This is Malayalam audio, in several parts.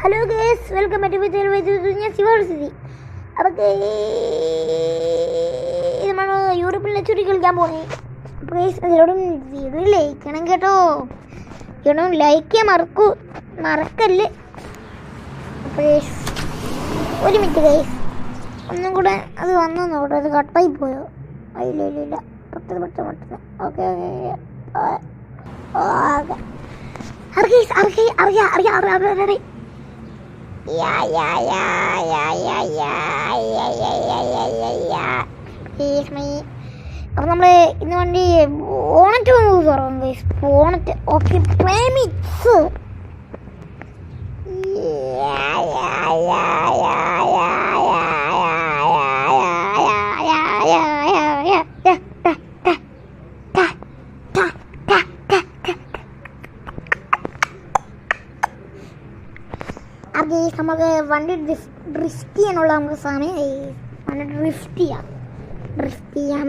Hello guys, welcome back to ഞാൻ ശിവസ്ഥിതി. അപ്പോൾ നമ്മൾ യൂറോപ്പിൽ ചുരുക്കി കളിക്കാൻ പോകുന്നത്. അപ്പോൾ ഗേസ് ഇതിലോടും വീഡിയോ ലൈക്ക് ചെയ്യണം കേട്ടോ. ഇവിടും ലൈക്ക് ചെയ്യാൻ മറക്കല്ലേ. അപ്പോൾ ഗേസ് ഒരു മിനിറ്റ് ഗേസ്, ഒന്നും കൂടെ അത് വന്നു നോക്കട്ടെ. അത് കട്ടായി പോയോ? ഇല്ല പെട്ടെന്ന് ഓക്കെ അറിയാം. അപ്പൊ നമ്മള് ഇന്ന് വണ്ടി ഓണറ്റ് തുറന്നു. ഓണറ്റ് ഓക്കെ പ്രേമിക്സ് അത് നമുക്ക് വണ്ടി ഡ്രിഫ്റ്റ് ചെയ്യാനുള്ള നമുക്ക് സമയം വണ്ടി ഡ്രിഫ്റ്റ് ചെയ്യാൻ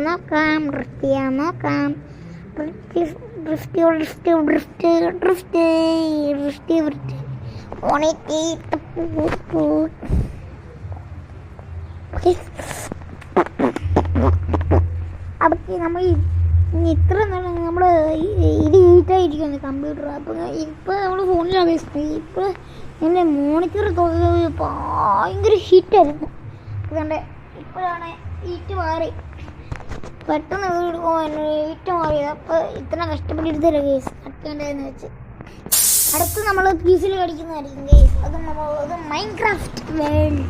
നോക്കാം. അതൊക്കെ നമ്മൾ ഇത്ര നമ്മൾ ഇത് ഹീറ്റായിരിക്കുന്നു കമ്പ്യൂട്ടർ. അപ്പം ഇപ്പം നമ്മൾ ഫോണിലാണ്. ഇപ്പം എൻ്റെ മോണിറ്റർ ഭയങ്കര ഹീറ്റായിരുന്നു. അതുകൊണ്ട് ഇപ്പോഴാണ് ഹീറ്റ് മാറി, പെട്ടെന്ന് ഹീറ്റ് മാറിയത്. അപ്പോൾ ഇത്ര കഷ്ടപ്പെട്ടിരുത്തില്ല കേസ് കട്ടേണ്ടതെന്ന് വെച്ച്. അടുത്ത് നമ്മൾ പീസിൽ കളിക്കുന്നതായിരിക്കും കേസ്. അത് മൈൻക്രാഫ്റ്റ് വേൾഡ്.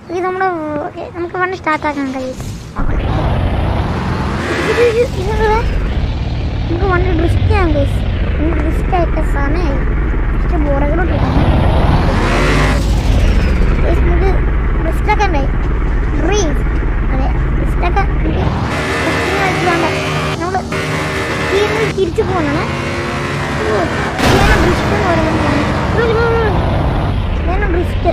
ഇത് നമ്മൾ ഓക്കെ നമുക്ക് വേണ്ടി സ്റ്റാർട്ടാക്കണം കേസ്. നമുക്ക് വണ്ടി ഡ്രിഫ്റ്റ് ചെയ്യാം കേസ്. ഡ്രിഫ്റ്റ് ആയിട്ട് സമയമായി ബോറകളോട്ട് നമുക്ക് ഡ്രിഫ്റ്റൊക്കെ ഉണ്ടായി. അതെ ഡ്രിഫ്റ്റൊക്കെ നമ്മൾ തിരിച്ചു പോകണം. ഡ്രിഫ്റ്റ് എന്ന് പറയുന്നത് ഡ്രിഫ്റ്റ്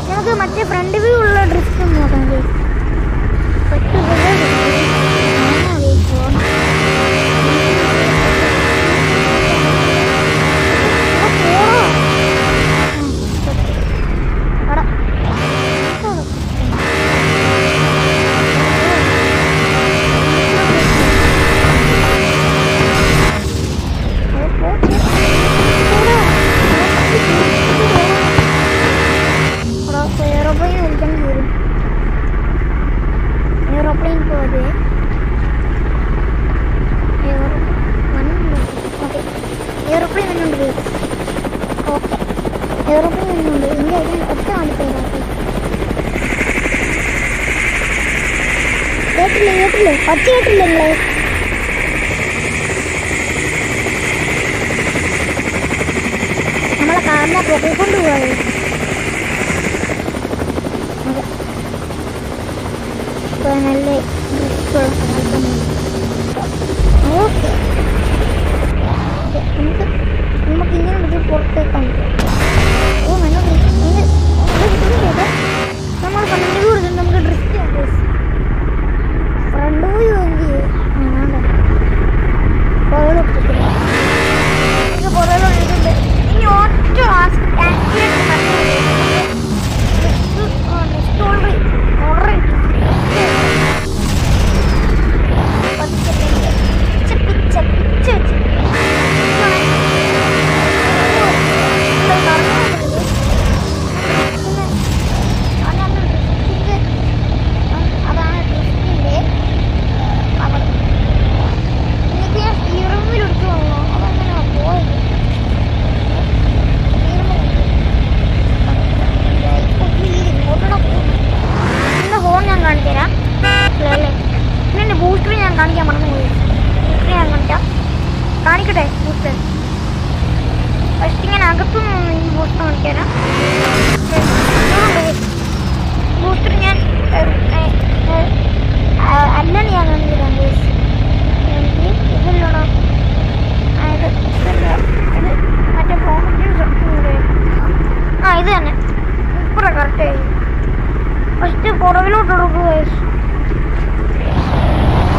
നമുക്ക് മറ്റേ ഫ്രണ്ട് വ്യൂ ഉള്ള ഡ്രിഫ്റ്റ് ഒന്ന് നോക്കാം. കേട്ടില്ലേ പച്ച കേട്ടില്ലേ നിങ്ങളെ? നമ്മളെ കാറിനെ പൊക്കിക്കൊണ്ട് പോയത്. നല്ല ഓക്കെ നമുക്ക് ഇങ്ങനെ ഇത് പുറത്തേക്കാണ്. നമ്മൾ ഫ്രണ്ട് വ്യൂ എടുത്തിട്ട് നമുക്ക് ഡ്രിഫ്റ്റ് ചെയ്യാം. ഫ്രണ്ട് വ്യൂ പുറകിലോട്ടിട്ടുണ്ട്. ഇനി ഒറ്റ കാണിക്കട്ടെ ബൂസ്റ്റർ. ഫസ്റ്റ് ഇങ്ങനെ അകത്തുനിന്ന് ഈ ബൂസ്റ്റർ കാണിക്കാനാ. ബൂസ്റ്റർ ഞാൻ അല്ലെന്ന് ഞാൻ കാണിക്കാം. ഇതില്ലണോ ഇത് മറ്റേ ഇത് തന്നെ ഇപ്പുറം കറക്റ്റായി. ഫസ്റ്റ് പുറകിലോട്ട് കൊടുക്കുക.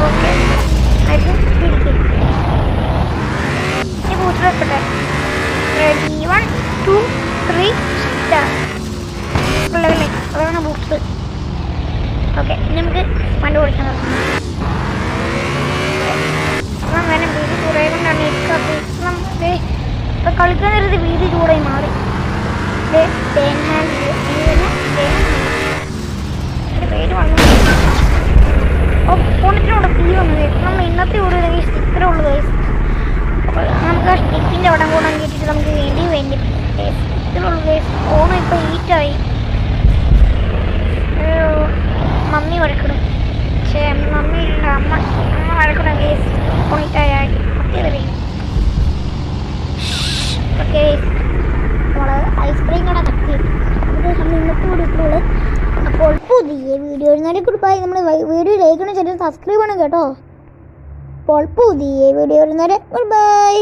ഓക്കെ കളിക്കാൻ നേരത്തെ വീതി ചൂടായി മാറി. പേര് വന്നു ഓപ്പോണറ്റിനോട് തീ വന്നത്. നമ്മൾ ഇന്നത്തെ ഒരു സ്റ്റിക്കറേ ഉള്ളു ഗൈസ്. അപ്പോൾ നമുക്ക് ആ സ്റ്റിക്കിൻ്റെ അവിടെ കൂടാൻ കേട്ടിട്ട് നമുക്ക് വേണ്ടി സ്റ്റിക്കറുള്ളൂ ഗൈസ്. ഫോൺ ഇപ്പോൾ ഹീറ്റായി. മമ്മി വഴക്കിടും. പക്ഷേ മമ്മി ഇല്ല, അമ്മ വഴക്കിടും ഗൈസ്. ഫോൺ ഹീറ്റായി ഓക്കെ. നമ്മൾ ഐസ്ക്രീം കട കത്തി ഇന്നത്തെ വീഡിയോയിലുള്ളത്. അപ്പോൾ പുതിയ വീഡിയോ വരുന്നതിനെ കുറിപ്പായി നമ്മൾ വീഡിയോ ലൈക്ക് ചെയ്യണം, സബ്സ്ക്രൈബ് ചെയ്യണം കേട്ടോ. അപ്പോൾ പുതിയ വീഡിയോ വരുന്നവരെ ഗുഡ് ബൈ.